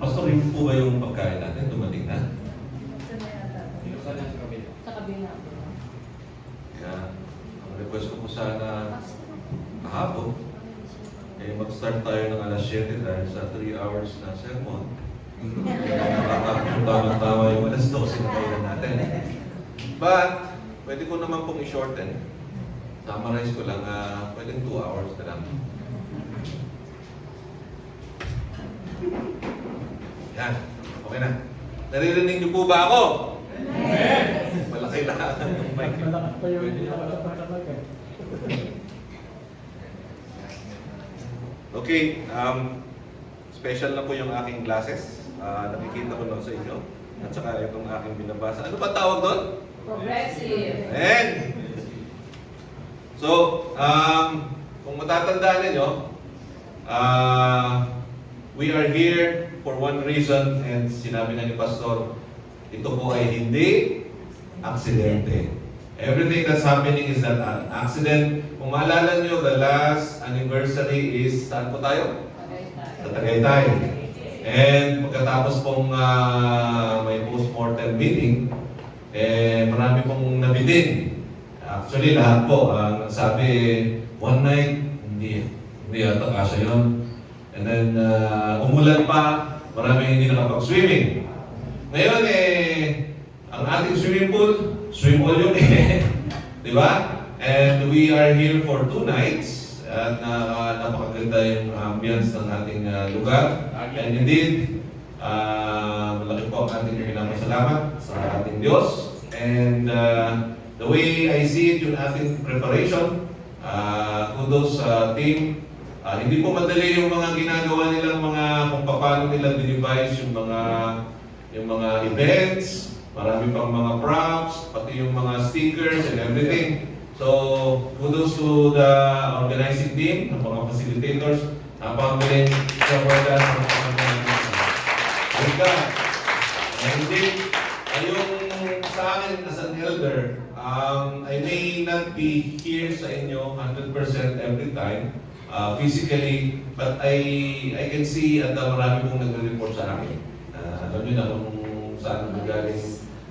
Pastor, yun po ba yung pagkain natin? Dumating na? Sa kabila. Kaya, ang request ko po sana kahapon, mag-start tayo ng alas 7 dahil sa 3 hours na sermon. Tama-tama yung alas 12 na kailan natin. But, pwede ko naman pong i-shorten. Summarize ko lang, pwedeng 2 hours na lang. Yan, okay na. Naririnig niyo po ba ako? Amen! Malaki na ang mic. Malakas pa yung Okay, special na po yung aking glasses. Nakikita ko lang sa inyo. At saka itong aking binabasa. Ano ba tawag doon? Progressive. Amen! So, kung matatandaan ninyo, we are here for one reason, and sinabi na ni Pastor, ito po ay hindi aksidente. Everything that's happening is not an accident. Kung maalala nyo, the last anniversary is, saan po tayo? Sa Tagaytay. And pagkatapos pong may post-mortem meeting, marami pong nabitin. Actually, lahat po, ang sabi, one night, hindi yata kasya yun. And then, umulan pa, marami hindi nakapag-swimming. Ngayon, ang ating swimming pool, swim all yun Di ba? And we are here for 2 nights. At napakaganda yung ambience ng ating lugar. And indeed, malaki po ang ating pinapasalamat sa ating Diyos. And the way I see it, yung ating preparation, kudos sa team. Hindi po madali yung mga ginagawa nilang kung paano nila dinevise yung mga events, marami pang mga props, pati yung mga stickers and everything. So, kudos to the organizing team, ng mga facilitators, napakagaling sa wala ng mga and indeed, yung sa akin as an elder, I may not be here sa inyo 100% every time, physically, but I can see at marami pong nagre-report sa akin. Alam nyo na kung saan magaling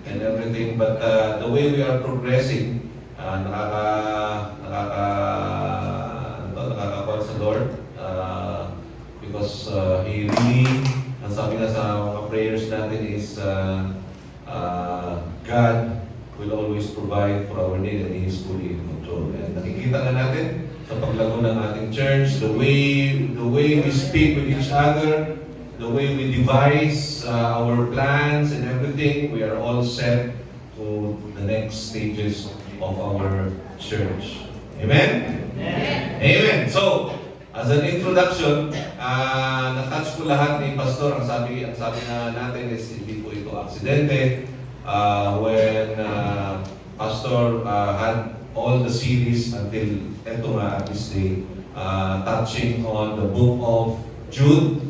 and everything, but the way we are progressing, nakaka-call sa Lord because He really, ang sabi nga sa mga prayers natin is God will always provide for our need and He is fully in control. And nakikita na natin sa paglago ng ating church, the way we speak with each other, the way we devise our plans and everything, we are all set to the next stages of our church. Amen? Amen. Amen. So, as an introduction, na-touch ko lahat ni Pastor. Ang sabi na natin is hindi po ito aksidente. When Pastor had all the series until eto nga at this day, touching on the book of Jude,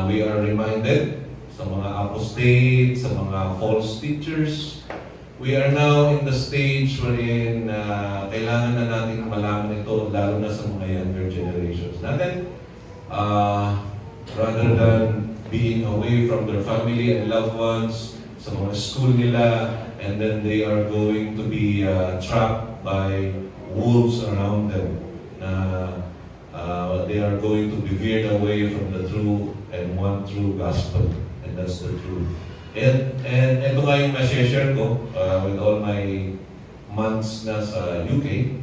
we are reminded sa mga apostate, sa mga false teachers. We are now in the stage wherein kailangan na natin malaman ito, lalo na sa mga younger generations natin. Rather than being away from their family and loved ones, sa mga school nila, and then they are going to be trapped by wolves around them. They are going to be veered away from the true and one true gospel, and that's the truth. And ito nga yung ma-share ko with all my months na sa UK.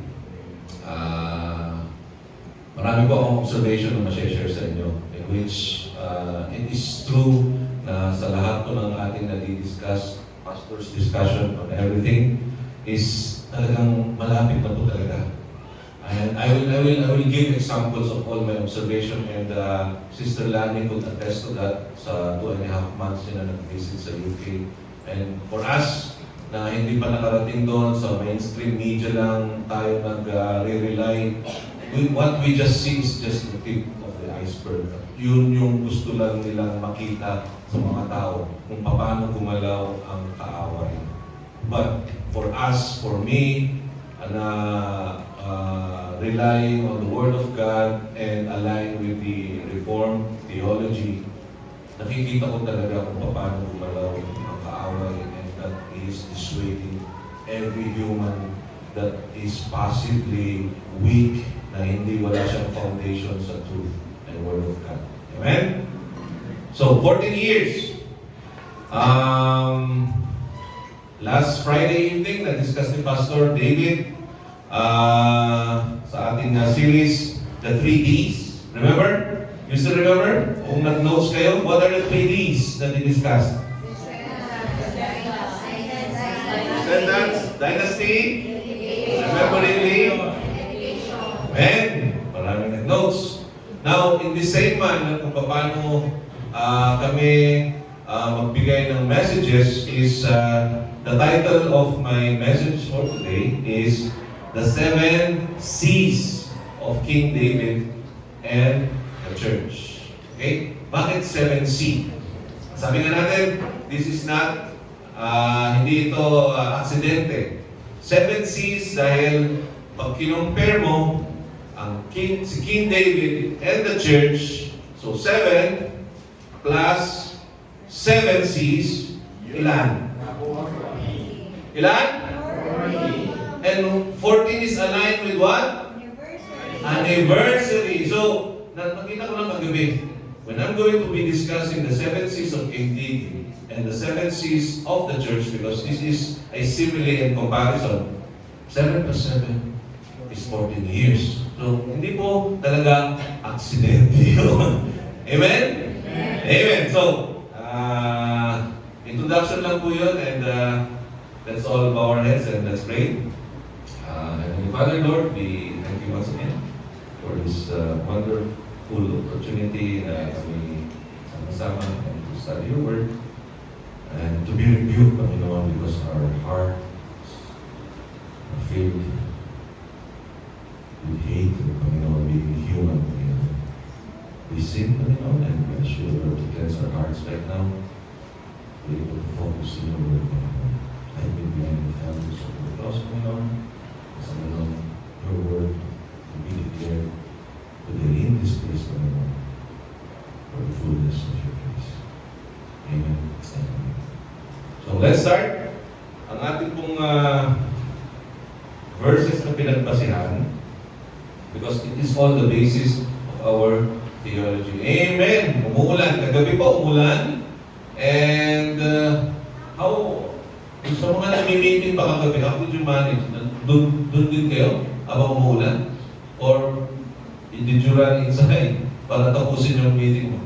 Marami po akong observation na ma-share sa inyo, in which it is true na sa lahat po ng ating nadi-discuss, pastor's discussion on everything, is talagang malapit na po talaga. And I will give examples of all my observation, and Sister Lani could attest to that sa 2.5 months na nag-visit sa UK. And for us, na hindi pa nakarating doon, sa mainstream media lang tayo nag-rely, what we just see is just the tip of the iceberg. Yun yung gusto lang nilang makita sa mga tao, kung paano gumalaw ang kaaway. But for us, for me, relying on the Word of God and align with the Reformed theology, nakikita ko talaga kung paano gumalaw ang kaaway, and that is dissuading every human that is possibly weak, na hindi wala siyang foundation sa truth and Word of God. Amen? So, 14 years. Last Friday evening, na-discuss ni Pastor David sa ating series, The 3Ds. Remember? You still remember? Kung nag-notes kayo, what are the 3Ds that we discussed? Descendants, dynasty, remembering, amen. Maraming nag-notes. Now, in the same manner, kung paano kami magbigay ng messages is the title of my message for today is The 7 C's of King David and the Church. Okay? Bakit 7C? Sabi nga natin, this is not, hindi ito aksidente. 7 C's dahil pag kinumpare mo si King David and the Church, so 7 plus 7 C's, ilan? Ilan? And 14 is aligned with what? Anniversary. So, nakita ko lang kagabi, when I'm going to be discussing the 7 C's of King David and the 7 C's of the Church, because this is a simile and comparison, 7 plus 7 is 14 years. So, hindi po talaga aksidente yun. Amen? Amen. So, introduction lang po yun, and let's all bow our heads and let's pray. Heavenly Father, Lord, we thank you once again for this wonderful opportunity na kami sama-sama and to study your word and to be rebuked, Panginoon, because our hearts are filled with hate, Panginoon, being human, Panginoon. We sin, Panginoon, and we ask you, Lord, to cleanse our hearts right now. Be able to focus in your word, Panginoon. I will be in the families of the cross, Panginoon. As Panginoon, your word will be declared today in this place, Panginoon, for the fullness of your grace. Amen. Amen. So let's start. Ang ating pong verses na pinagbasihan, because it is all the basis of our theology. Amen. Umuulan. Kagabi po umulan. And sa mga nami-meeting pa kagabi, how did you manage? Doon din kayo habang umuulan? Or did you run inside para tapusin yung meeting mo?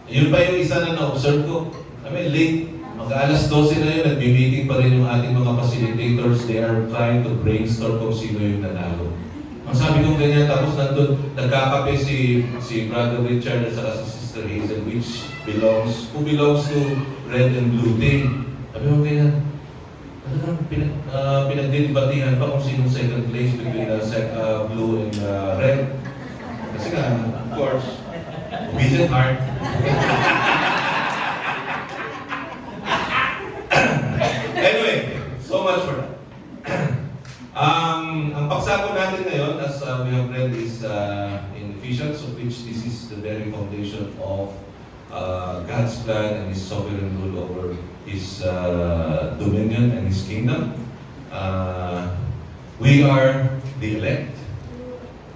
Yun pa yung isa na na-observe ko. I mean, late. Mag-alas 12 na yun, nagbi-meeting pa rin yung ating mga facilitators. They are trying to brainstorm kung sino yung nanalo. Ang sabi ko ganyan, tapos nandun, nagkakape si Brother Richard at saka si Sister Hazel, who belongs to Red and Blue Team. Sabi ko ganyan, talagang pinagdidibatihan pa kung sinong second place between blue and red. Kasi nga, of course, obedient heart. Anyway, so much for that. Ang paksa po natin ngayon, as we have read, is in Ephesians, of which this is the very foundation of God's plan and His sovereign rule over His dominion and His kingdom. We are the elect.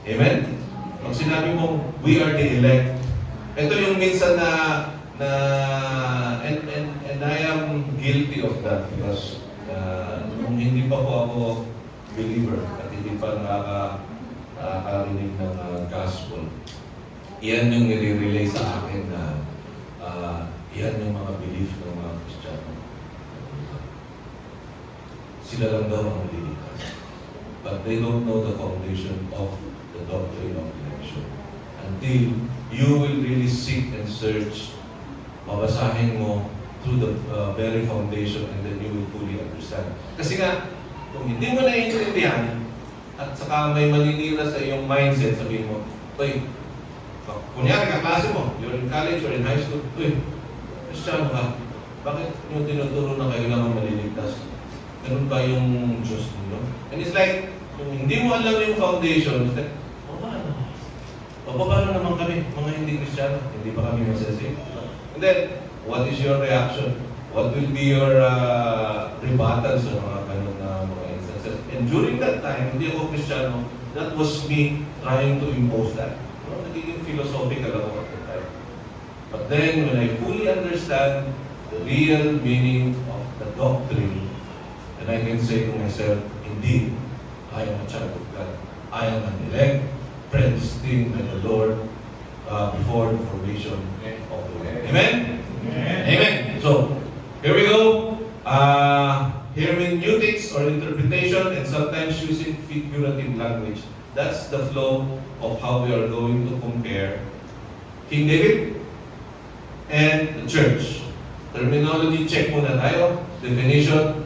Amen? Pag sinabi mo, we are the elect, ito yung minsan and I am guilty of that because nung hindi pa po ako believer at hindi pa nakakarinig ng gospel, yan yung nire-relay sa akin na yan yung mga belief ng mga Kristiyano. Sila lang daw ang malilikas. But they don't know the foundation of the doctrine of election. Until you will really seek and search, mabasahin mo through the very foundation, and then you will fully understand. Kasi nga, kung hindi mo naiintindihan, at saka may maninira sa iyong mindset, sabihin mo, uy, kunyari kaklase mo, you're in college or in high school, uy, Kristiyano ka, bakit yung tinuturo na kayo lang ang maliligtas? Ganun ba yung Diyos ninyo? And it's like, kung hindi mo alam yung foundation, it's like, O paano naman kami, mga hindi Kristiyano, hindi pa kami masasave? And then, what is your reaction? What will be your rebuttal sa mga ganun na mga instances? And during that time, hindi ako Kristiyano, that was me trying to impose that. Nagiging philosophical ako at that time. But then, when I fully understand the real meaning of the doctrine, then I can say to myself, indeed, I am a child of God. I am an elect, predestined by the Lord before the formation of the world. Amen? Amen. Amen. So, here we go. Hermeneutics or interpretation and sometimes using figurative language. That's the flow of how we are going to compare King David and the church. Terminology check muna tayo. Definition,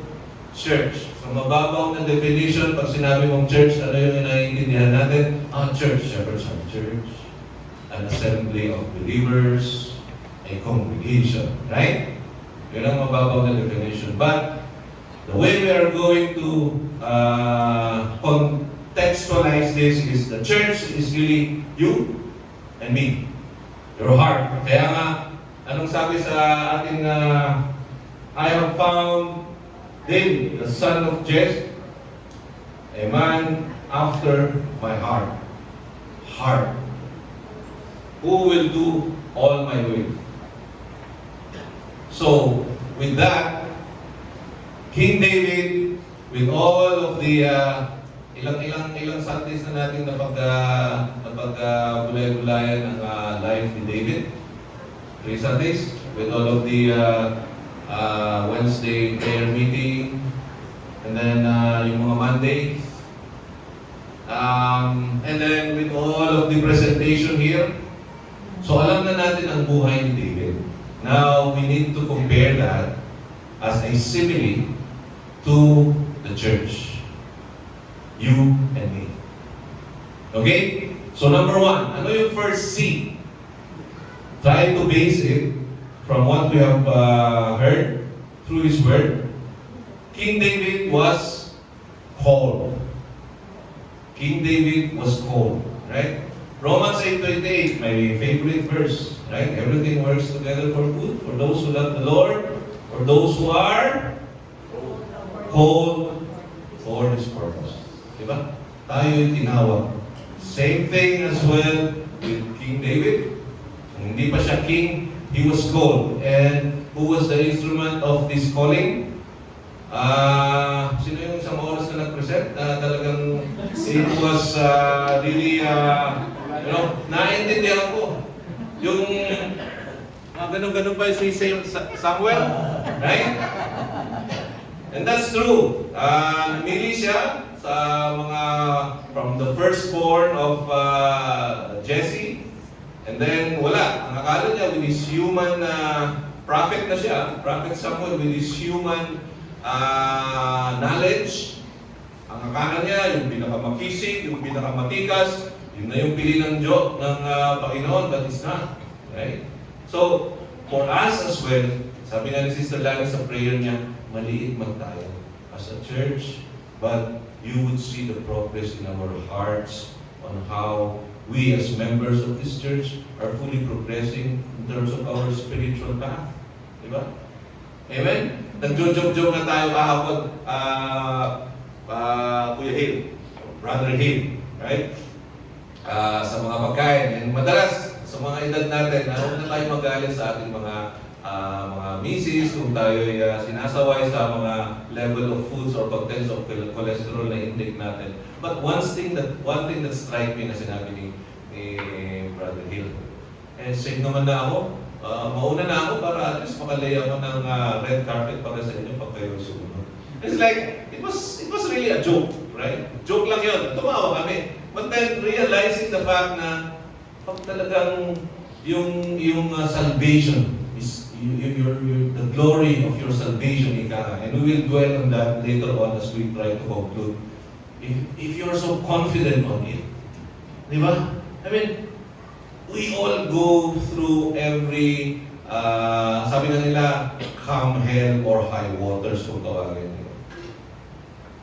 church. So mababaw na definition, pag sinabi mong church, ano yung naiintindihan natin? Church, shepherds of church, an assembly of believers, a congregation. Right? Yun ang mababaw na definition. But the way we are going to contextualize this is the church is really you and me. Your heart. Kaya nga, anong sabi sa ating I have found David, the son of Jesse, a man after my heart. Heart. Who will do all my will. So, with that, King David, with all of the ilang Sundays na natin napag-gulay-gulayan ng life ni David. 3 Sundays, with all of the Wednesday prayer meeting, and then yung mga Mondays, and then with all of the presentation here. So alam na natin ang buhay ni David. Now, we need to compare that as a simile to the church. You and me. Okay? So number 1, ano yung first C? Try to base it from what we have heard through His Word. King David was called. King David was called. Right? Romans 8:28, my favorite verse. Right? Everything works together for good for those who love the Lord, for those who are called for His purpose. Diba? Tayo'y tinawag. Same thing as well with King David. Hindi pa siya king, he was called. And who was the instrument of this calling? Sino yung isang oras na nag-present? Talagang it was really, naintindihan ko. Yung ganun-ganun pa si Samuel. Right? And that's true. Namili siya sa mga, from the firstborn of Jesse. And then, wala. Ang akala niya, with his human prophet na siya, Prophet Samuel, with his human knowledge, ang akala niya, yung pinakamakisig, yung pinakamatikas, yun na yung pili ng Panginoon, but it's not. Right? So, for us as well, sabi nga ni Sister Lani sa prayer niya, maliit man tayo as a church, but you would see the progress in our hearts on how we as members of this church are fully progressing in terms of our spiritual path. Diba? Amen? Nag-joke-joke na tayo kahapon, Kuya Hill, Brother Hill, right? Sa mga pagkain. And madalas, sa mga edad natin, huwag na tayo magalit sa ating mga misis kung tayo'y sinasaway sa mga level of foods or contents of cholesterol na intake natin. But one thing that strike me na sinabi ni Brother Hill, safe naman na ako, mauna na ako para at least makalay ako ng red carpet para sa inyo pag kayo sumunod. It's like, it was really a joke, right? Joke lang yun. Tumawa kami. But then realizing the fact na pag talagang yung salvation is the glory of your salvation, and we will dwell on that later on as we try to conclude. If you are so confident on it, di ba? I mean, we all go through every, sabi na nila, come hell or high waters kung tawagin nila.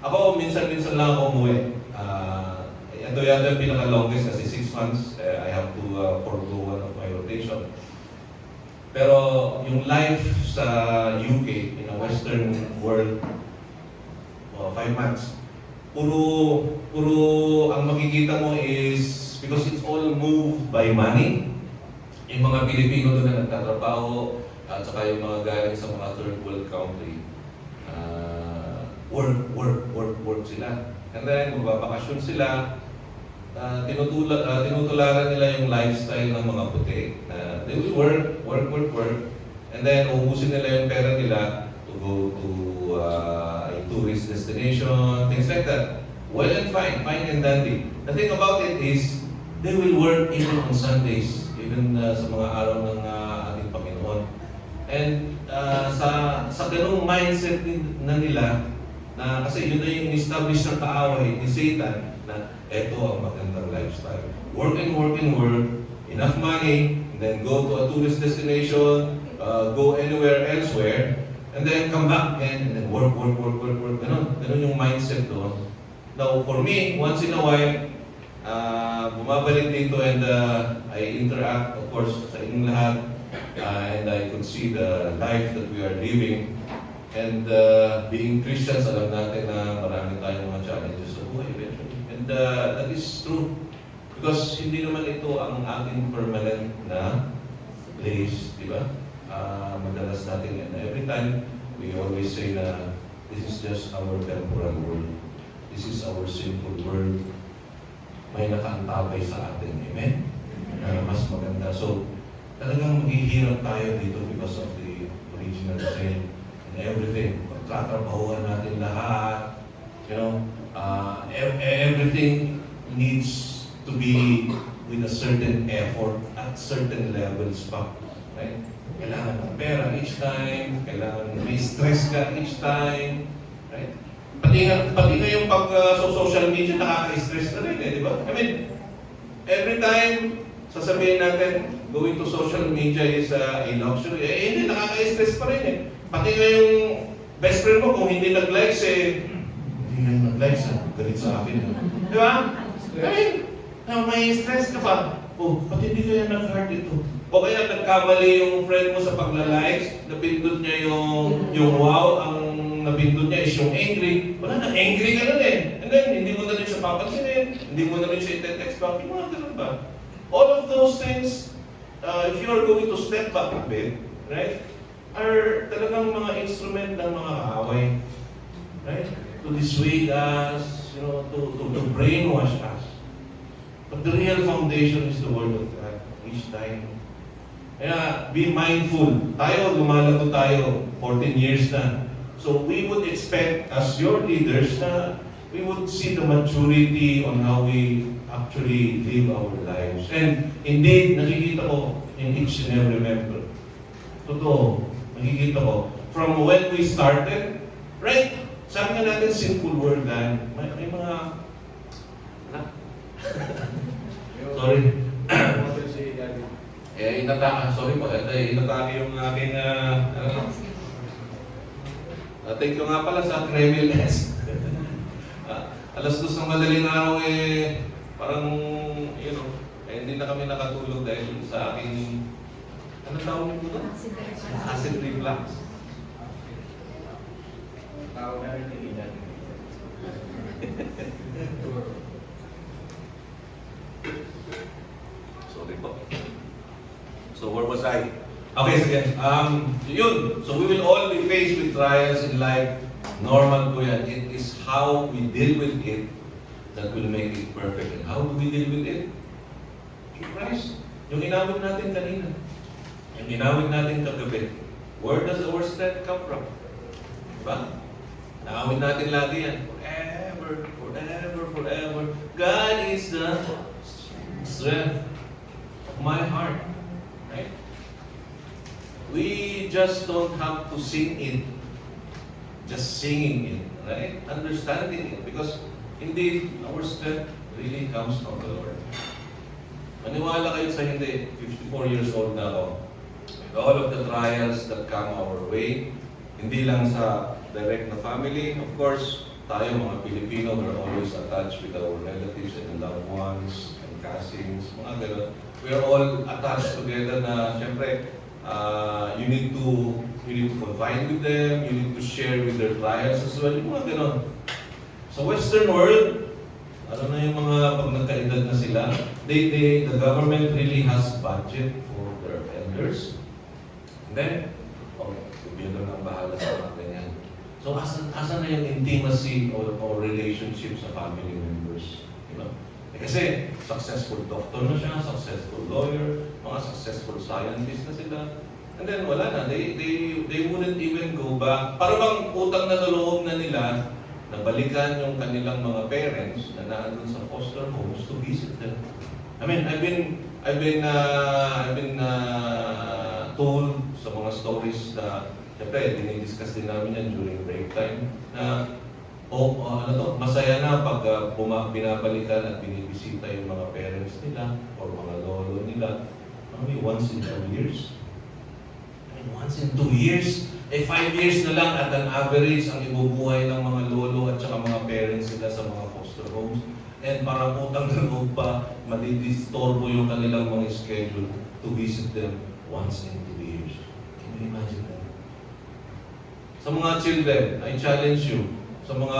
Ako, minsan lang ako umuwi. ito yata yung pinaka-longest kasi 6 months. I have to forgo one of my rotation. Pero yung life sa UK, in a Western world, 5 months, puro ang makikita mo is, because it's all moved by money. Yung mga Pilipino doon na nagtatrabaho, at saka yung mga galing sa mga third world country, work sila. And then, magbabakasyon sila, tinutularan nila yung lifestyle ng mga puti. They will work, and then ubusin nila yung pera nila to go to a tourist destination, things like that. Well and fine and dandy. The thing about it is, they will work even on Sundays, even sa mga araw ng ating Panginoon. And sa ganung mindset na nila, na kasi yun na yung establish na kaaway ni Satan, na eto ang magandang lifestyle. Work, enough money, and then go to a tourist destination, go anywhere elsewhere, and then come back again, and then work. Ganun yung mindset doon. Now, for me, once in a while, bumabalik dito and I interact, of course, sa inyong lahat, and I could see the life that we are living. And being Christians, alam natin na marami tayong mga challenges sa buhay eventually. And that is true. Because hindi naman ito ang ating permanent na place, di ba? Madalas natin, and every time, we always say na this is just our temporal world. This is our sinful world. May nakaantabay sa atin. Amen? Mas maganda. So, talagang maghihirap tayo dito because of the original sin. Everything, pagtatrabahuan natin lahat, everything needs to be with a certain effort at certain levels pa, right? Kailangan ng pera each time, kailangan may stress ka each time, right? Pati nga yung social media nakaka-stress na rin di ba? I mean, every time sasabihin natin, going to social media is a luxury, hindi, nakaka-stress pa rin Pati nga yung best friend mo, kung hindi nag-likes hindi nga nag-likes galit sa akin. Di ba? I mean, may stress ka pa. Pati hindi kaya nag-heart ito. O kaya nagkamali yung friend mo sa pagla-likes, napindot niya yung wow, ang napindot niya is yung angry. Wala na, angry ka na And then, hindi mo na rin siya papansinin, hindi mo na rin siya i-text back. Yung mga ganun ba? All of those things, if you are going to step back a bit, right? Are talagang mga instrument ng mga kaaway, right? To dissuade us, to brainwash us. But the real foundation is the Word of God each time. Kaya, be mindful. Lumalago tayo, 14 years na. So we would expect, as your leaders, na we would see the maturity on how we actually live our lives. And indeed, nakikita ko in each and every member. Totoo. Nakikita ko, from when we started, right? Sabi nga natin, sinful world lang. May mga... Sorry. Sorry po, inatake yung aking... thank you nga pala sa Kremlins. Alas 2 ng madaling araw parang, hindi na kami nakatulog dahil sa aking... Ano tawag mo doon? Acid reflux. Tawag na rin yung edad. Sorry po. So where was I? Okay, sige. Yun. So we will all be faced with trials in life. Normal po yan. It is how we deal with it that will make it perfect. And how do we deal with it? In Christ. Yung inawit natin kanina. Yung inawit natin kagabi. Where does our strength come from? Diba? Naawit natin lagi yan. Forever. God is the strength of my heart. Right? We just don't have to sing it. Just singing it. Right? Understanding it. Because indeed, our strength really comes from the Lord. Maniwala kayo sa hindi. 54 years old na ako. With all of the trials that come our way, hindi lang sa direct na family, of course, tayo mga Pilipino, we're always attached with our relatives and loved ones and cousins, mga gano'n. We're all attached together na, syempre, you need to confide with them, you need to share with their trials as well, yung mga gano'n. Sa Western world, ano na yung mga pag nagkaedad na sila, the government really has budget for their elders. And then, gobyerno nang bahala sa mga ganyan. So, asan na yung intimacy or relationship sa family members? You know? Kasi, successful doctor na siya, successful lawyer, mga successful scientist na sila. And then, wala na. They wouldn't even go back. Para bang utang na loob na nila na balikan yung kanilang mga parents na naandun sa foster homes to visit them. I mean, I've been told sa mga stories na, siyempre, dinidiscuss din namin yan during break time, na, masaya na pag binabalikan at binibisita yung mga parents nila or mga lolo nila. Maybe once in 2 years. I mean, once in 2 years, 5 years na lang at an average ang ibubuhay ng mga lolo at saka mga parents nila sa mga foster homes. And parang utang na loob pa, madidistorbo yung kanilang mga schedule to visit them once in 2 years. Can you imagine that? Sa mga children, I challenge you, sa mga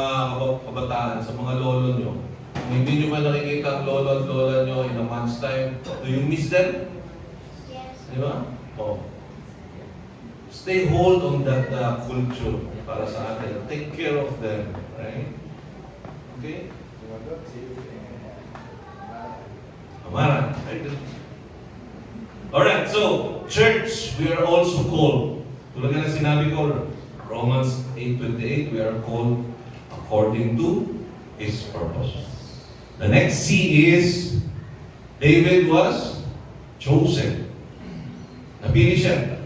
kabataan, sa mga lolo nyo, kung hindi nyo ba nakikita ang lolo at lola nyo in a month's time, do you miss them? Yes. Di ba? Oh. Stay hold on that culture para sa atin. Take care of them, right? Okay? Amara. Very good. Alright, so, church, we are also called. Tulad nga na sinabi ko, Romans 8:28, we are called according to His purpose. The next C is, David was chosen. Napili siya.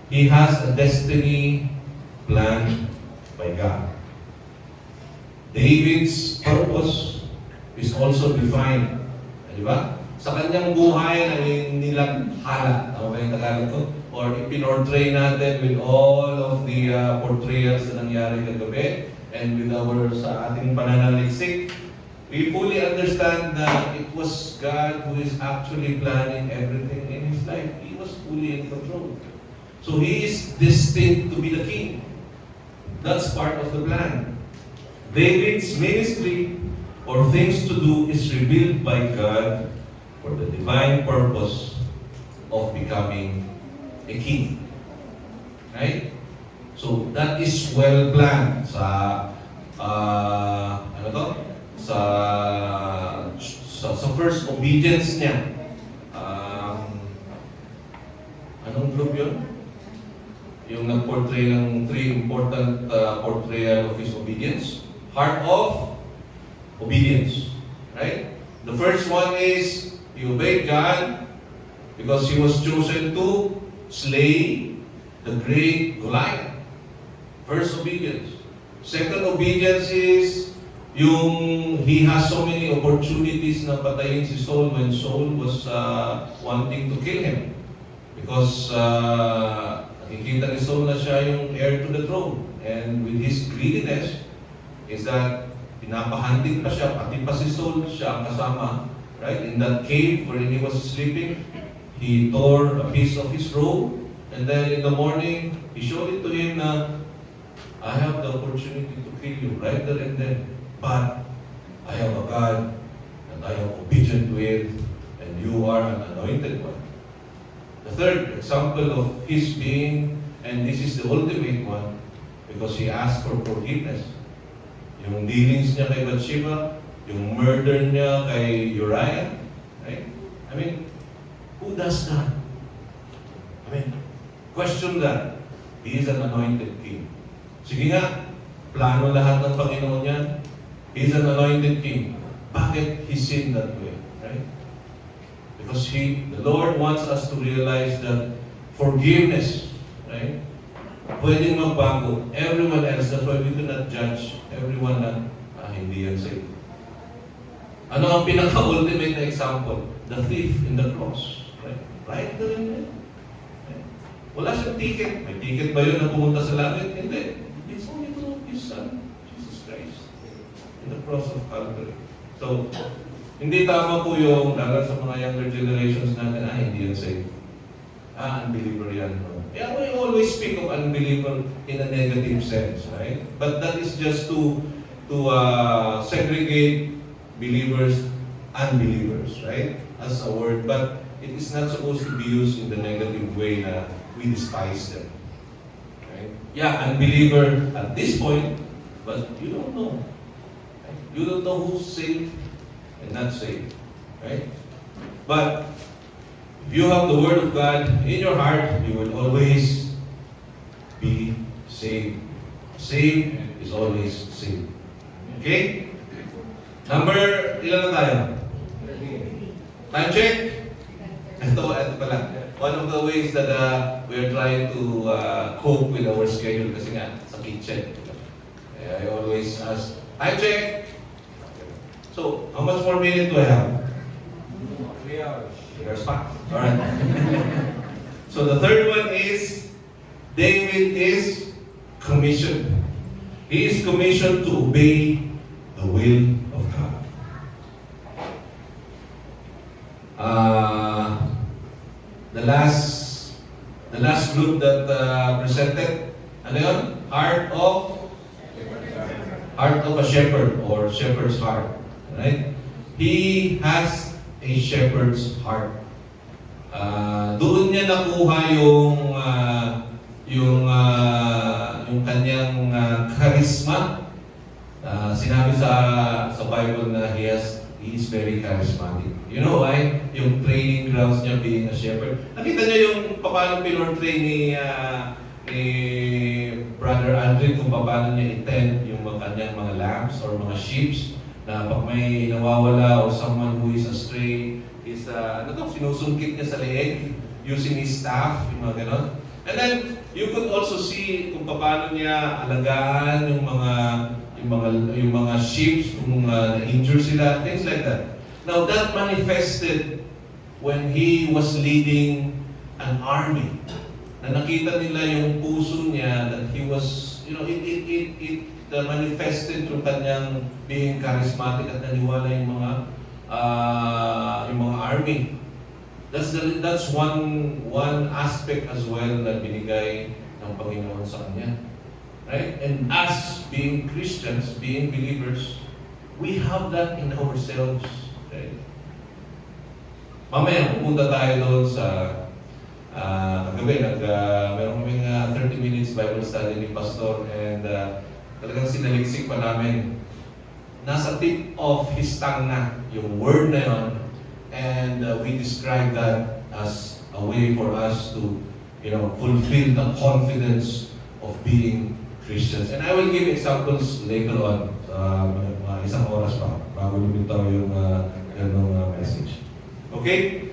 He has a destiny planned by God. David's purpose is also defined. Di ba? Sa kanyang buhay na nilang-hala. Tama ba yung Tagalog ko? Or ipinortray natin with all of the portrayals na nangyari kagabi and with sa ating pananaliksik, we fully understand that it was God who is actually planning everything in his life. He was fully in control. So he is destined to be the king. That's part of the plan. David's ministry or things to do is revealed by God for the divine purpose of becoming a king. Right? So that is well planned sa sa first obedience niya. Anong group yun? Yung nag-portray ng 3 important portrayal of his obedience. Heart of obedience. Right? The first one is, he obeyed God because he was chosen to slay the great Goliath. First obedience. Second obedience is, he has so many opportunities na patayin si Saul when Saul was wanting to kill him. Because nakikita ni Saul na siya yung heir to the throne. And with his greediness, is that pinapahanding pa siya, pati pa si Saul, siya ang kasama. Right? In that cave wherein he was sleeping, he tore a piece of his robe. And then in the morning, he showed it to him na, I have the opportunity to kill you right there and then. But I have a God and I am obedient to it, and you are an anointed one. The third example of his being, and this is the ultimate one, because he asked for forgiveness. Yung dealings niya kay Bathsheba, yung murder niya kay Uriah, right? I mean, who does that? I mean, question that. He is an anointed king. Sige nga, plano lahat ng Panginoon yan. He is an anointed king. Bakit he sinned that way? Right? Because the Lord wants us to realize that forgiveness, right? Pwedeng magbago. Everyone else, that's why we cannot judge everyone na hindi yan saved. Ano ang pinaka-ultimate na example? The thief in the cross. Right? Right na rin yan. Right? Wala siyang ticket. May ticket ba yun na pumunta sa langit? Hindi. It's only through His Son, Jesus Christ. In the cross of Calvary. So, hindi tama po yung lalo sa mga younger generations natin, hindi yan safe. Unbeliever yan. No? Yeah, we always speak of unbeliever in a negative sense, right? But that is just to segregate believers, unbelievers, right? As a word, but it is not supposed to be used in the negative way na we despise them. Right? Yeah, unbeliever at this point, but you don't know. Right? You don't know who's saved and not saved. Right? But if you have the Word of God in your heart, you will always be saved. Saved is always saved. Okay? Number, ilan na tayo? Time check? Ito pala. One of the ways that we are trying to cope with our schedule kasi nga sa kitchen. I always ask, time check! So, how much more minute do I have? 3 hours. 3 hours pa. Alright. So the third one is, David is commissioned. He is commissioned to obey the will of God. The last group that presented, ano yun? Heart of a shepherd or shepherd's heart. Right? He has a shepherd's heart. Doon niya nakuha yung kanyang charisma. Sinabi sa Bible na he is very charismatic. You know why? Yung training grounds niya being a shepherd. Nakita niyo yung paano pinor-train ni Brother Andre kung paano niya i-tend yung kanyang mga lambs or mga sheep na pag may nawawala or someone who is astray is sinusungkit niya sa leeg using his staff, yung mga ganon. And then you could also see kung paano niya alagaan yung mga sheep kung na-injure sila, things like that. Now that manifested when he was leading an army. Na nakita nila yung puso niya that he was, it manifested through kanyang being charismatic at naniwala yung mga army. That's one aspect as well na binigay ng Panginoon sa kanya. Right? And us being Christians, being believers, we have that in ourselves. Right? Mamaya, pupunta tayo doon sa kagabi, meron kaming 30 minutes Bible study ni Pastor and talagang sinaliksik pa namin. Nasa tip of his tongue na yung word na yun, and we describe that as a way for us to fulfill the confidence of being Christians. And I will give examples later on, isang oras pa, bago lumitaw yung message. Okay?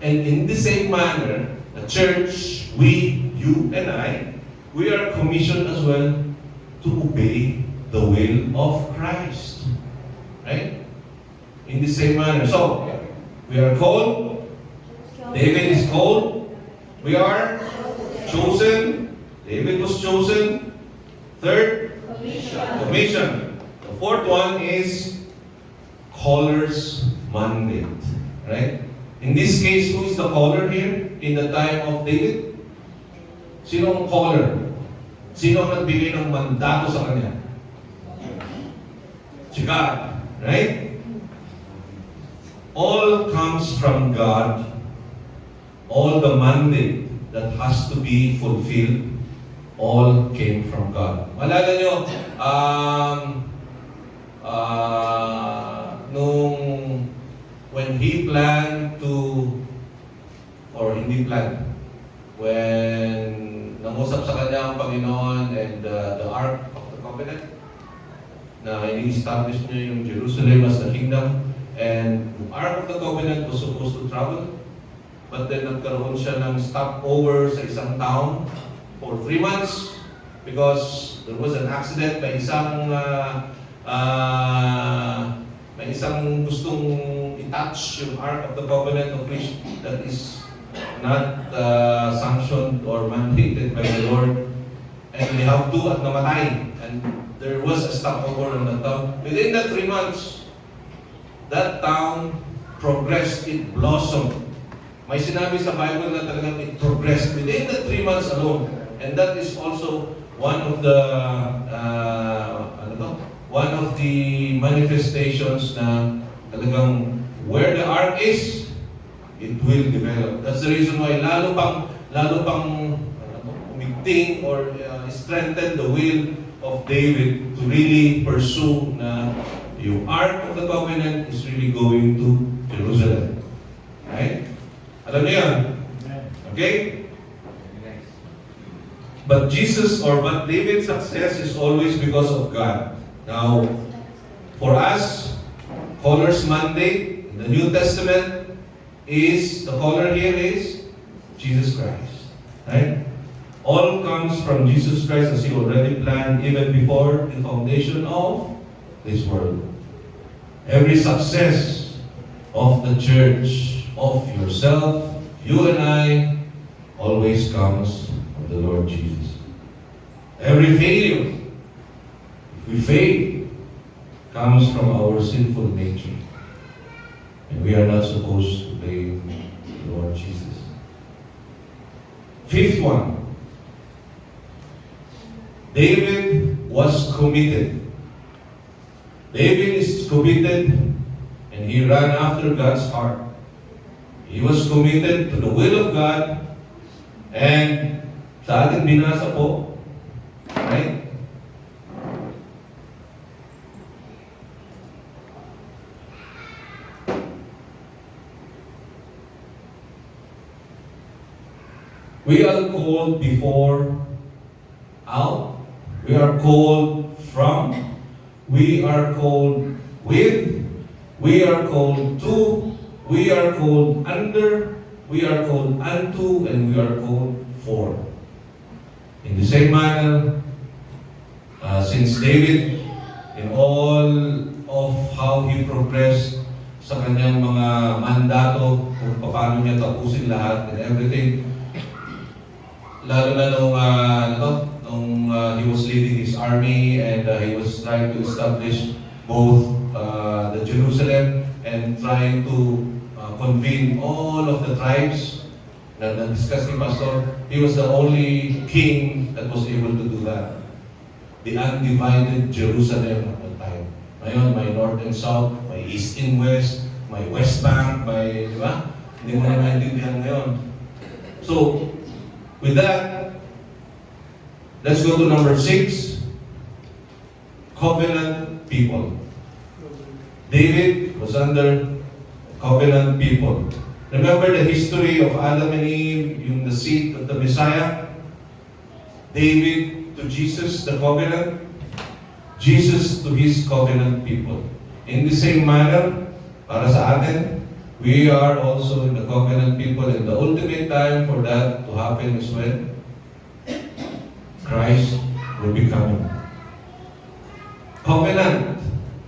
And in the same manner, the church, you and I, we are commissioned as well to obey the will of Christ. Right? In the same manner. So, we are called, David is called, we are chosen, David was chosen. Third, commission. The fourth one is caller's mandate. Right? In this case, who is the caller here in the time of David? Sino ang caller? Sino ang nagbigay ng mandato sa kanya? Si God. Right? All comes from God. All the mandate that has to be fulfilled, all came from God. Malala nyo, when he planned to, or hindi planned, when nangusap sa kanya ang Panginoon and the Ark of the Covenant, na ini-establish niya yung Jerusalem as the kingdom, and the Ark of the Covenant was supposed to travel, but then nagkaroon siya ng stopover sa isang town for 3 months because there was an accident, may isang gustong i-touch yung Ark of the Covenant of which that is not sanctioned or mandated by the Lord, and they have to at namatay. and there was a stopover on the town. Within the 3 months, that town progressed, it blossomed. May sinabi sa Bible na talagang it progressed within the 3 months alone. And that is also one of the one of the manifestations na talagang where the ark is, it will develop. That's the reason why lalo pang umigting or strengthen the will of David to really pursue na yung Ark of the Covenant is really going to Jerusalem. Right? Alam niyo yan? Okay? But David's success is always because of God. Now, for us, Colors Monday, in the New Testament, the color here is Jesus Christ. Right? All comes from Jesus Christ as He already planned even before the foundation of this world. Every success of the church, of yourself, you and I, always comes from the Lord Jesus. Every failure, if we fail, comes from our sinful nature. And we are not supposed to blame the Lord Jesus. Fifth one, David was committed. David is committed and he ran after God's heart. He was committed to the will of God and sa ating binasa po, right? We are called before out. We are called from. We are called with. We are called to. We are called under. We are called unto. And we are called for. In the same manner, since David, in all of how he progressed sa kanyang mga mandato, kung paano niya tapusin lahat and everything, lalo na nung he was leading his army and he was trying to establish both the Jerusalem and trying to convene all of the tribes na discuss ni Pastor. He was the only king that was able to do that. The undivided Jerusalem at the time. Ngayon, may north and south, may east and west, may west bank, may, di ba? Hindi mo na maintindihan ngayon. So, with that, let's go to number 6. Covenant people. David was under covenant people. Remember the history of Adam and Eve, yung the seed of the Messiah? David to Jesus, the covenant. Jesus to His covenant people. In the same manner, para sa atin, we are also in the covenant people, and the ultimate time for that to happen is when Christ will be coming. Covenant,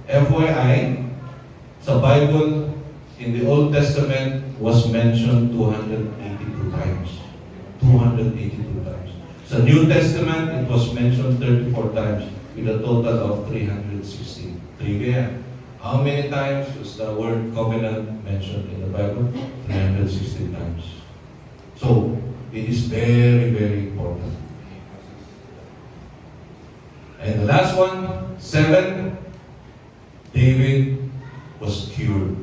FYI, sa Bible, in the Old Testament, was mentioned 282 times. 282 times. Sa New Testament, it was mentioned 34 times, with a total of 360. Trivia. How many times was the word covenant mentioned in the Bible? 360 times. So, it is very, very important. And the last one, 7, David was cured.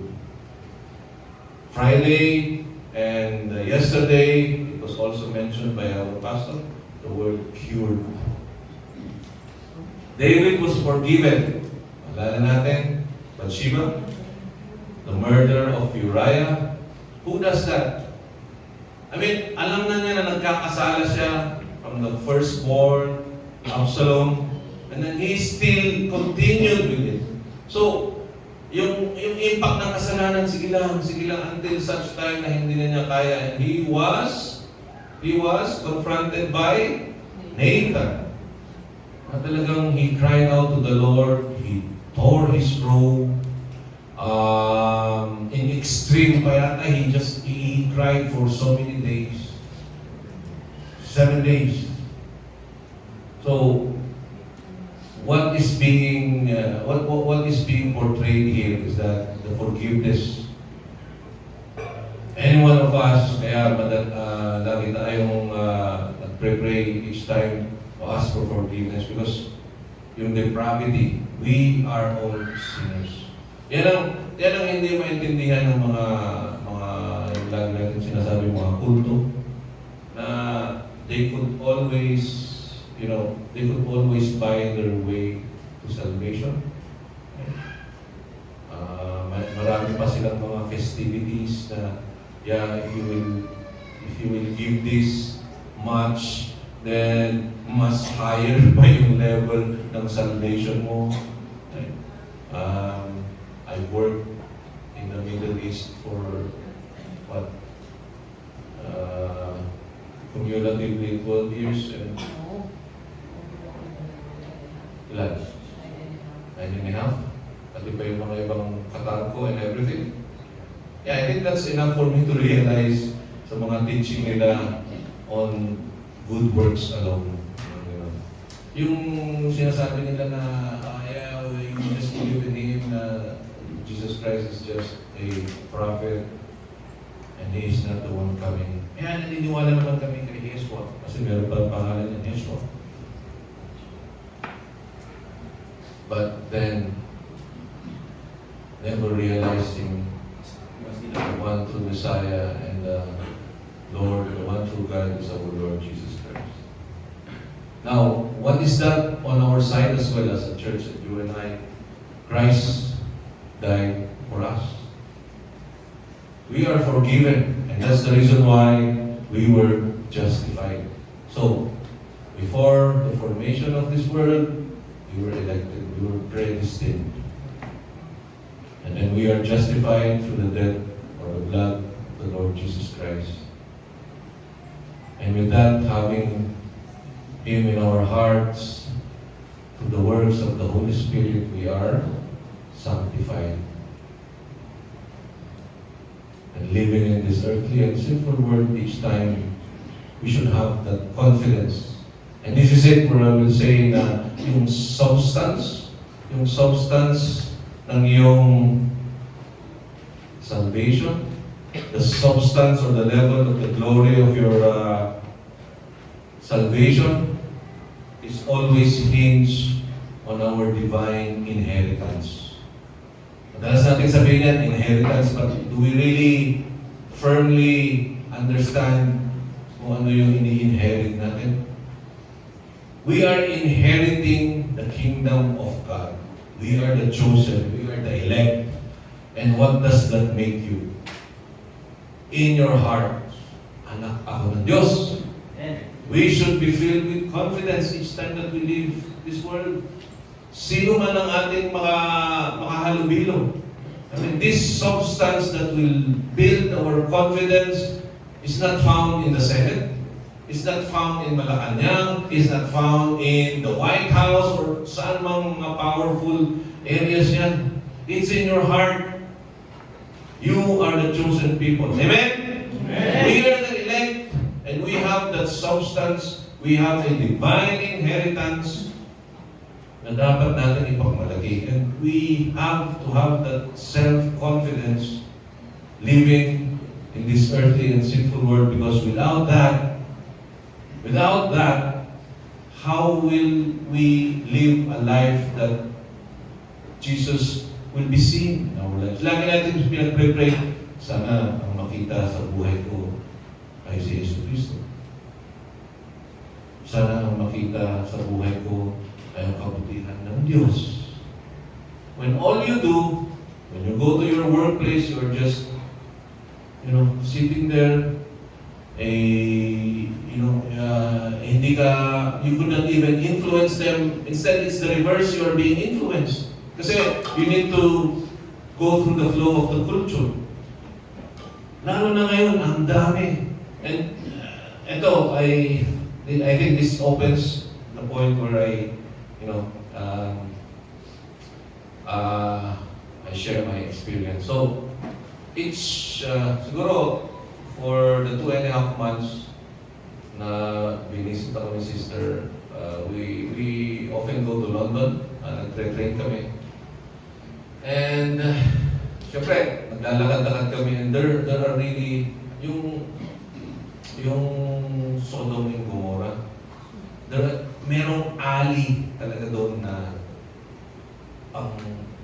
Friday and yesterday, it was also mentioned by our pastor, the word cured. David was forgiven. Alala natin, Bathsheba, the murder of Uriah. Who does that? I mean, alam na niya na nagkakasala siya from the firstborn, Absalom, and then he still continued with it. So, yung impact ng kasalanan, sige lang, until such time na hindi na niya kaya. And he was confronted by Nathan. At talagang he cried out to the Lord, he tore his robe, in extreme payata, he cried for so many days. 7 days. So, what is being portrayed here is that the forgiveness. Any one of us, kaya lagi tayong nagpre-pray each time to ask for forgiveness because yung depravity, we are all sinners. Yan ang hindi maintindihan ng mga yung lagi natin sinasabi mga kulto na they could always buy their way to salvation. Marami pa silang mga festivities na if you will give this much, then mas higher pa yung level ng salvation mo. I worked in the Middle East for cumulatively 12 years and ilan? 9.5? Pati pa yung mga ibang katawan ko and everything. Yeah, I think that's enough for me to realize sa mga teaching nila on good works alone. Yung sinasabi nila na, you just believe in Him na Jesus Christ is just a prophet and He is not the one coming. Kaya naniniwala naman kami kay Yeshua kasi meron pa pangalan ng Yeshua. But then, never realizing the one true Messiah and the Lord, the one true God is our Lord Jesus Christ. Now, what is that on our side as well as a church that you and I? Christ died for us. We are forgiven, and that's the reason why we were justified. So, before the formation of this world, we were elected, we were predestined. And then we are justified through the death or the blood of the Lord Jesus Christ. And with that, having Him in our hearts, through the works of the Holy Spirit, we are sanctified. And living in this earthly and sinful world each time, we should have that confidence. And this is it where I will say na yung substance ng iyong salvation, the substance or the level of the glory of your salvation is always hinged on our divine inheritance. Madalas natin sabihin yan, inheritance, but do we really firmly understand kung ano yung ini-inherit natin? We are inheriting the kingdom of God. We are the chosen. We are the elect. And what does that make you? In your heart, anak ako ng Diyos. We should be filled with confidence each time that we leave this world. Sino man ang ating makahalubilo. I mean, this substance that will build our confidence is not found in the Senate. It's not found in Malacanang. It's not found in the White House or saan mang mga powerful areas yan. It's in your heart. You are the chosen people. Amen? Amen. We are the elect and we have that substance. We have a divine inheritance na dapat natin ipagmalaki. And we have to have that self-confidence living in this earthly and sinful world, because without that, how will we live a life that Jesus will be seen in our lives? Lagi natin pinag-pray, sana ang makita sa buhay ko ay si Yesu Cristo. Sana ang makita sa buhay ko ay ang kabutihan ng Diyos. When all you do, when you go to your workplace, you're just, sitting there, you could not even influence them. Instead, it's the reverse. You are being influenced. Kasi you need to go through the flow of the culture. Lalo na ngayon, ang dami. And I think this opens the point where I share my experience. So, siguro, for the 2.5 months na binisit ako ni Sister We often go to London, nagtre-train kami. And syempre, naglalakad-lakad kami, and there are really yung Sodom and Gomorrah. Merong alley talaga doon na pang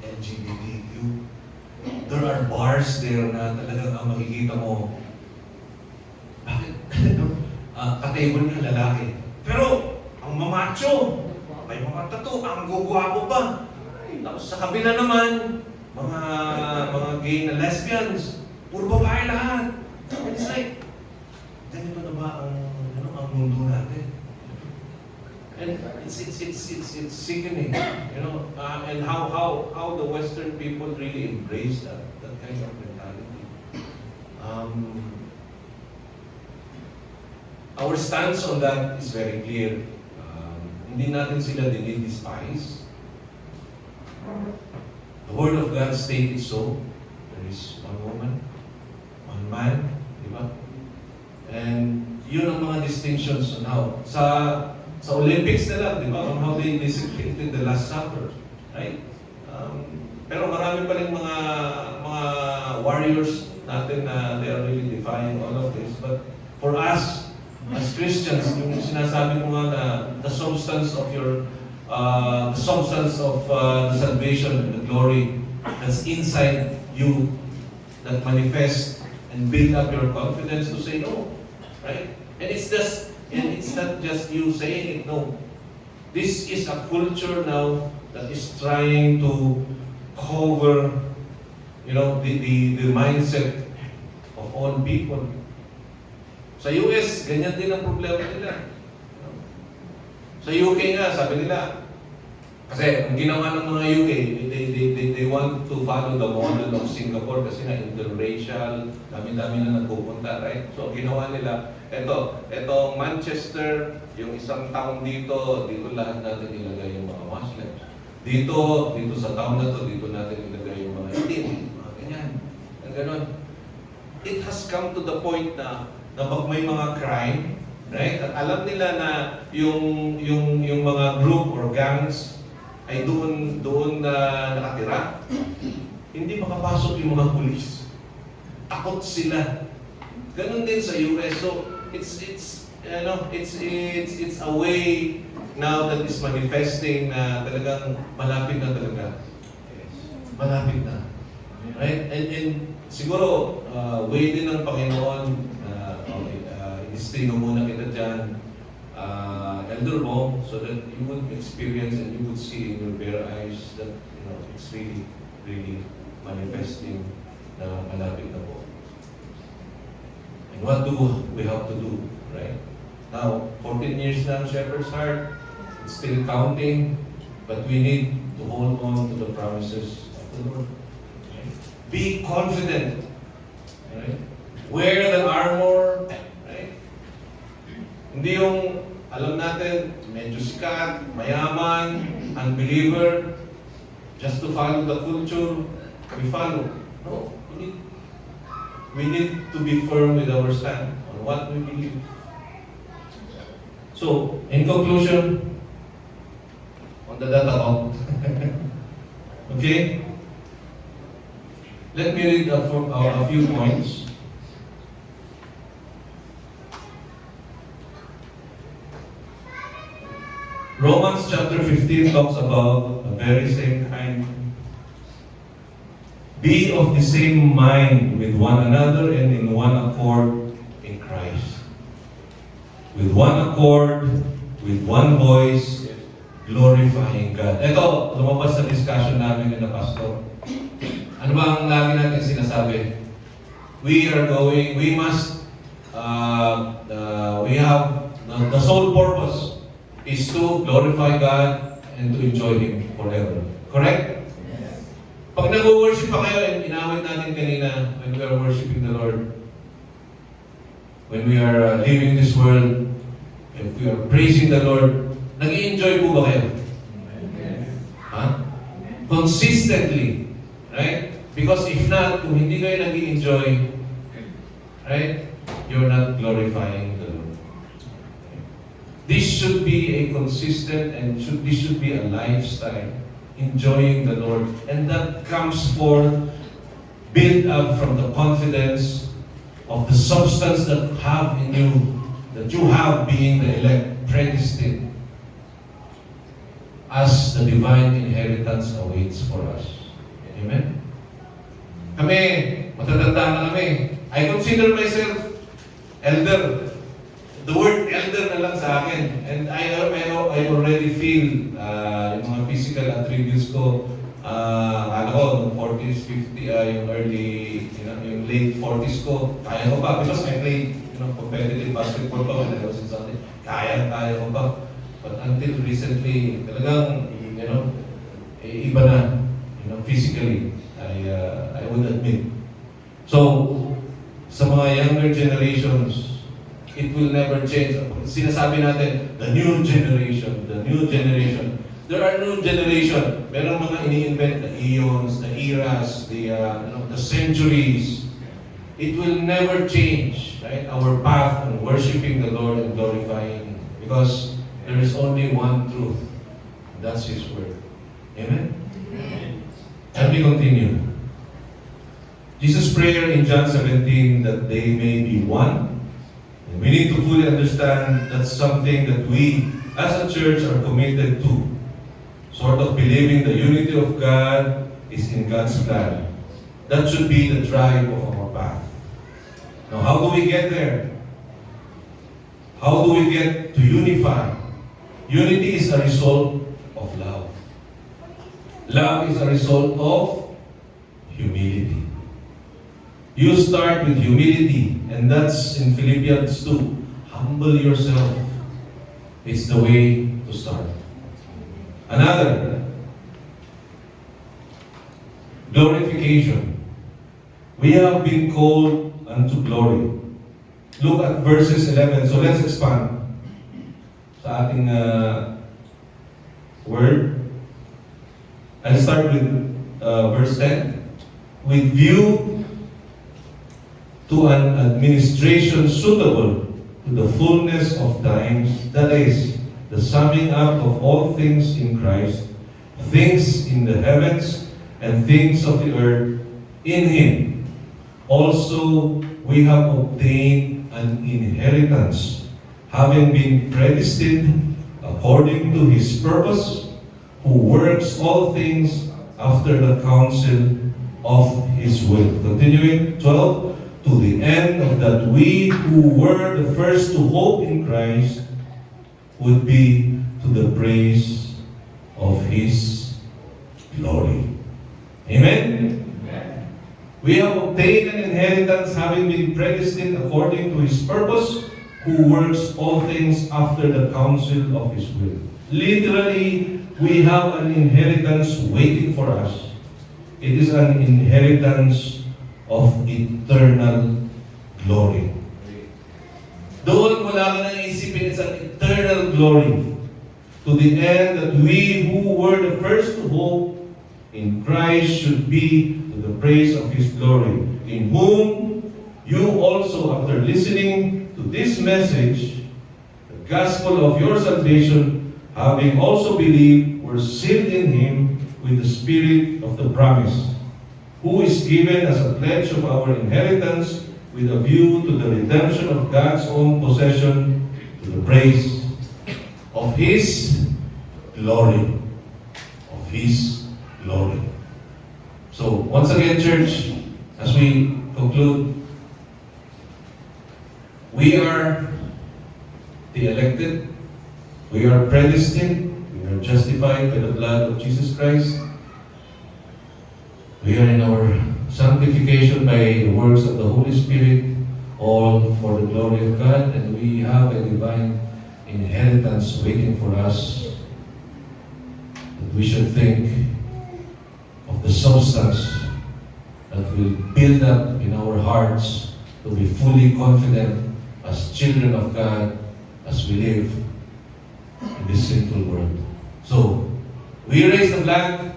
LGBTQ. There are bars there na talagang ang makikita mo, bakit? Ka-table niya lalaki. Pero, ang mamacho, may mga tattoo, ang gugwapo pa. Tapos sa kabila naman, mga gay na lesbians, puro babae lahat. And it's like, ganito na ba ang mundo natin? And it's sickening, and how the Western people really embrace that kind of mentality. Our stance on that is very clear. Hindi natin sila dinidespise. The Word of God stated so. There is one woman, one man, di ba? And yun ang mga distinctions on how. Sa Olympics na lang, di ba? On how they desecrated the Last Supper. Right? Pero marami pa rin mga warriors natin na they are really defying all of this. But for us, as Christians, yung sinasabi mo nga na the substance of the salvation and the glory that's inside you that manifest and build up your confidence to say no, right? And it's not just you saying it. No, this is a culture now that is trying to cover, the mindset of all people. Sa US, ganyan din ang problema nila. Sa UK nga, sabi nila, kasi ang ginawa ng mga UK, they want to follow the model of Singapore kasi na interracial, dami-dami na nagpupunta, right? So, ang ginawa nila, etong Manchester, yung isang town dito lahat natin ilagay yung mga Muslims. Dito sa town na to, dito natin ilagay yung mga Indian, mga ganyan. Ang ganon. It has come to the point na pag may mga crime, right? At alam nila na yung mga group or gangs ay doon na nakatira. Hindi makapasok yung mga pulis. Takot sila. Ganon din sa US. So it's a way now that is manifesting na talagang malapit na talaga. Malapit na. Right? And siguro way din ng Panginoon. Istino muna kita dyan, elder mo, so that you would experience and you would see in your bare eyes that it's really, really manifesting na malapit na po. And what do we have to do, right? Now, 14 years na ang Shepherd's Heart, it's still counting, but we need to hold on to the promises of the Lord. Right? Be confident, right? Wear the armor. Hindi yung, alam natin, medyo sikat, mayaman, unbeliever, just to follow the culture, we follow. No, we need to be firm with our stand on what we believe. So, in conclusion, on the data talk, okay? Let me read a few points. Romans chapter 15 talks about the very same kind. Be of the same mind with one another and in one accord in Christ. With one accord, with one voice, glorifying God. Ito, lumabas sa discussion namin ni Pastor. Ano ba ang lagi natin sinasabi? We have the sole purpose is to glorify God and to enjoy Him forever. Correct? Yes. Pag nag-worship pa kayo, and inawit natin kanina, when we are worshiping the Lord, when we are living this world, if we are praising the Lord, nag-i-enjoy po ba kayo? Yes. Ha? Consistently. Right? Because if not, kung hindi kayo nag-i-enjoy, right, you're not glorifying the Lord. This should be a consistent and this should be a lifestyle, enjoying the Lord. And that comes forth, built up from the confidence of the substance that have in you, that you have being the elect, predestined, as the divine inheritance awaits for us. Amen? Kami, matatanda na kami. I consider myself elder. The word elder na lang sa akin. And I already feel yung mga physical attributes ko. Ano ko, nung 40s, 50, yung early, yung late 40s ko, kaya ko pa. Because I played competitive basketball pa when I was in Sunday. Kaya ko pa. But until recently, talagang, iba na, physically, I would admit. So, sa mga younger generations, it will never change. Sinasabi natin, the new generation. There are new generation. Merong mga ini-invent, the eons, the eras, the centuries. It will never change, right? Our path on worshiping the Lord and glorifying Him. Because there is only one truth. That's His Word. Amen? And we continue. Jesus' prayer in John 17 that they may be one. And we need to fully understand that's something that we as a church are committed to. Sort of believing the unity of God is in God's plan. That should be the drive of our path. Now, how do we get there? How do we get to unify? Unity is a result of love. Love is a result of humility. You start with humility, and that's in Philippians 2. Humble yourself. It's the way to start. Another, glorification. We have been called unto glory. Look at verses 11. So let's expand sa ating word. I'll start with verse 10. With view to an administration suitable to the fullness of times, that is, the summing up of all things in Christ, things in the heavens and things of the earth in Him. Also, we have obtained an inheritance, having been predestined according to His purpose, who works all things after the counsel of His will. Continuing, 12, to the end of that we who were the first to hope in Christ would be to the praise of His glory. Amen? Amen. We have obtained an inheritance having been predestined according to His purpose, who works all things after the counsel of His will. Literally, we have an inheritance waiting for us. It is an inheritance of eternal glory. Doon mo lang nang isipin, it's an eternal glory. To the end that we who were the first to hope in Christ should be to the praise of His glory, in whom you also, after listening to this message, the gospel of your salvation, having also believed, were sealed in Him with the Spirit of the promise, who is given as a pledge of our inheritance with a view to the redemption of God's own possession, to the praise of His glory. Of His glory. So, once again, church, as we conclude, we are the elected, we are predestined, we are justified by the blood of Jesus Christ. We are in our sanctification by the works of the Holy Spirit, all for the glory of God, and we have a divine inheritance waiting for us. That we should think of the substance that will build up in our hearts to be fully confident as children of God as we live in this sinful world. So, we raise the flag.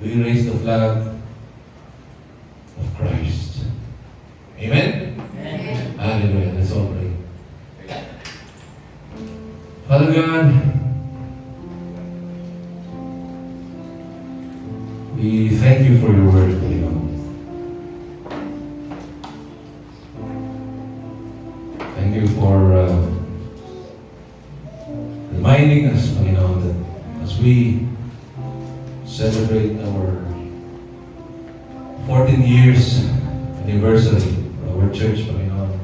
We raise the flag of Christ. Amen? Amen. Hallelujah. Let's all pray. Father Father God, we thank you for your word, Panginoon. Thank you for reminding us, Panginoon, that as we celebrate our 14 years anniversary for our church, Panginoon,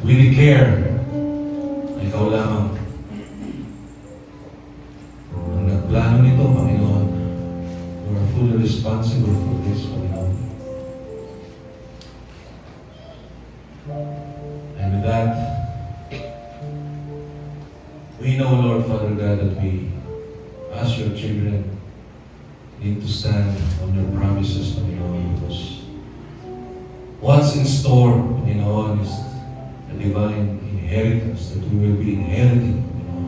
we declare na ikaw lamang ang nagplano nito, Panginoon. You are fully responsible for this, Panginoon. And with that, we know, Lord Father God, that we, as your children, need to stand on your promises, Panginoon, because what's in store, Panginoon, is a divine inheritance that we will be inheriting, Panginoon,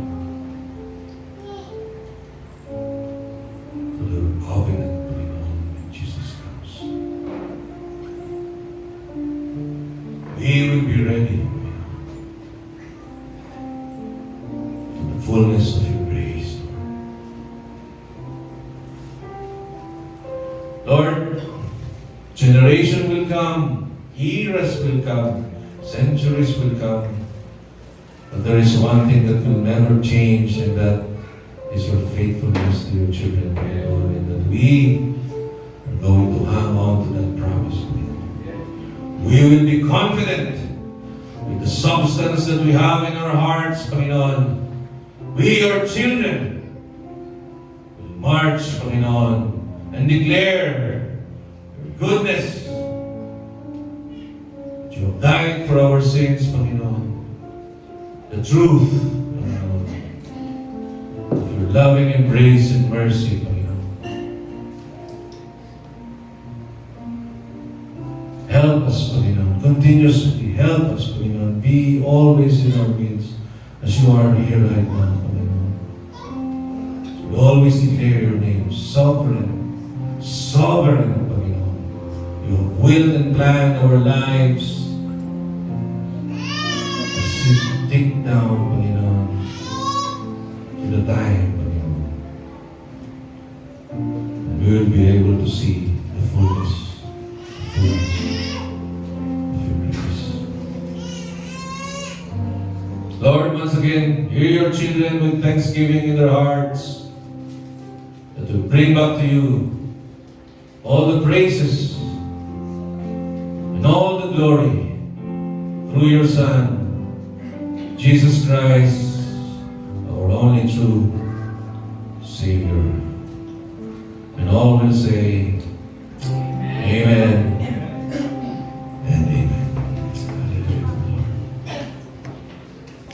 to the covenant, Panginoon, with Jesus Christ. We will be ready, Panginoon, to the fullness of your grace, Lord. Generation will come, eras will come, centuries will come, but there is one thing that will never change, and that is your faithfulness to your children, Lord, and that we are going to hang on to that promise. We will be confident with the substance that we have in our hearts, Panginoon. We, your children, will march, Panginoon, and declare your goodness. That you have died for our sins, Panginoon. The truth, Panginoon, of your loving embrace and mercy, Panginoon. Help us, Panginoon. Continuously help us, Panginoon. Be always in our midst as you are here right now, Panginoon. We always declare your name, sovereign, Panginoon. You have willed and planned our lives. As we tick down, Panginoon, to the time, Panginoon, and we will be able to see the fullness of your grace. Lord, once again, hear your children with thanksgiving in their hearts, that will bring back to you all the praises and all the glory through your Son, Jesus Christ, our only true Savior. And all will say, Amen.